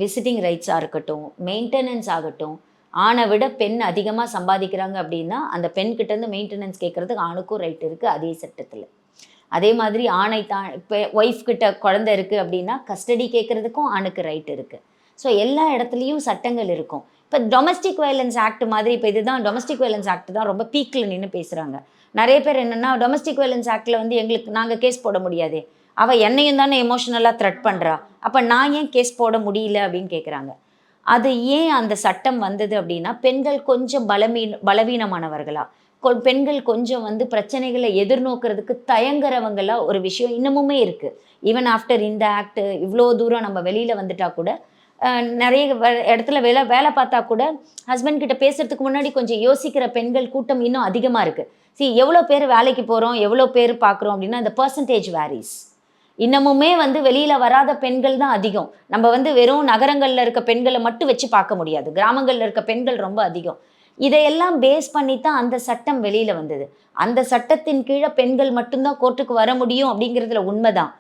Visiting ரைட்ஸாக இருக்கட்டும், maintenance ஆகட்டும், ஆணை விட பெண் அதிகமாக சம்பாதிக்கிறாங்க அப்படின்னா அந்த பெண்கிட்டேருந்து மெயின்டெனன்ஸ் கேட்குறதுக்கு ஆணுக்கும் ரைட் இருக்குது அதே சட்டத்தில். அதே மாதிரி ஆணை தான் இப்போ ஒய்ஃப் கிட்ட குழந்தை இருக்குது அப்படின்னா கஸ்டடி கேட்குறதுக்கும் ஆணுக்கு ரைட் இருக்குது. ஸோ எல்லா இடத்துலையும் சட்டங்கள் இருக்கும். இப்போ டொமஸ்டிக் வயலன்ஸ் ஆக்ட் மாதிரி இப்போ இதுதான் டொமஸ்டிக் வயலன்ஸ் ஆக்ட் தான் ரொம்ப பீக்கில் நின்று பேசுகிறாங்க. நிறைய பேர் என்னென்னா டொமஸ்டிக் வயலன்ஸ் ஆக்டில் வந்து எங்களுக்கு நாங்கள் கேஸ் போட முடியாதே, அவள் என்னையும் தானே எமோஷ்னலாக த்ரெட் பண்ணுறா, அப்போ நான் ஏன் கேஸ் போட முடியல அப்படின்னு கேட்குறாங்க. அது ஏன் அந்த சட்டம் வந்தது அப்படின்னா பெண்கள் கொஞ்சம் பலவீனமானவர்களா, பெண்கள் கொஞ்சம் வந்து பிரச்சனைகளை எதிர்நோக்கிறதுக்கு தயங்குறவங்களா ஒரு விஷயம் இன்னமுமே இருக்குது. ஈவன் ஆஃப்டர் இந்த ஆக்ட் இவ்வளோ தூரம் நம்ம வெளியில் வந்துட்டா கூட நிறைய இடத்துல வேலை பார்த்தா கூட ஹஸ்பண்ட் கிட்ட பேசுறதுக்கு முன்னாடி கொஞ்சம் யோசிக்கிற பெண்கள் கூட்டம் இன்னும் அதிகமாக இருக்குது. எவ்வளோ பேர் வேலைக்கு போகிறோம், எவ்வளோ பேர் பார்க்குறோம் அப்படின்னா இந்த பர்சன்டேஜ் வேரிஸ். இன்னமுமே வந்து வெளியில் வராத பெண்கள் தான் அதிகம். நம்ம வந்து வெறும் நகரங்களில் இருக்க பெண்களை மட்டும் வச்சு பார்க்க முடியாது, கிராமங்களில் இருக்க பெண்கள் ரொம்ப அதிகம். இதையெல்லாம் பேஸ் பண்ணி தான் அந்த சட்டம் வெளியில் வந்தது. அந்த சட்டத்தின் கீழே பெண்கள் மட்டும்தான் கோர்ட்டுக்கு வர முடியும் அப்படிங்கிறதுல உண்மைதான்.